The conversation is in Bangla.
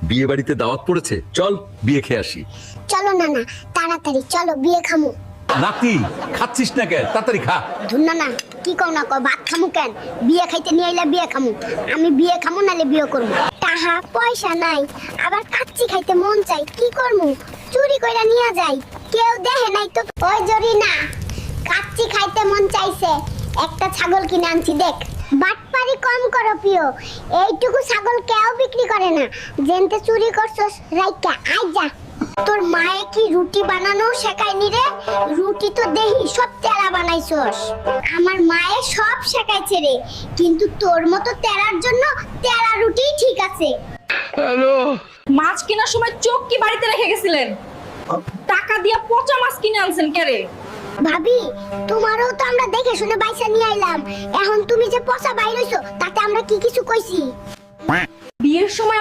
বিয়ে বাড়িতে দাওয়াত পড়েছে, চল বিয়ে খেয়ে আসি। চলো না না, তাড়াতাড়ি চলো বিয়ে খামু। নাতি খাচ্ছিস না কেন? তাড়াতাড়ি খা। ধুনা না, কি কও না কও, ভাত খামু কেন? বিয়ে খাইতে নিয়ে আইলা বিয়ে খামু। আমি বিয়ে খামু নালে বিয়ে করবো। টাকা পয়সা নাই, আবার কাচ্চি খাইতে মন চাই, কি করমু? চুরি কইরা নিয়ে যাই, কেউ দেখে নাই তো। ওই জরি না, কাচ্চি খাইতে মন চাইছে, একটা ছাগল কিনে আনছি, দেখ। বাটপারি কম করো প্রিয়, এইটুকু ছাগল কেউ বিক্রি করে না। জেনতে চুরি করছস রাইকা আই যা। তোর মায়ে কি রুটি বানানো শেখায়নি রে? রুটি তো দেহি সব তেরা বানাইছস। আমার মায়ে সব শেখাইছে রে, কিন্তু তোর মতো তেরার জন্য তেরা রুটিই ঠিক আছে। মাছ কেনার সময় চোখ কি বাড়িতে রেখে গেছিলেন? টাকা দিয়া পচা মাছ কিনে আনছেন কে রে? ভাবি, তোমারও তো আমরা দেখে শুনে বাইসা নিয়ে আইলাম, এখন তুমি যে পচা বাইর হইছো তাতে আমরা কি কিছু কইছি? বিয়ের সময়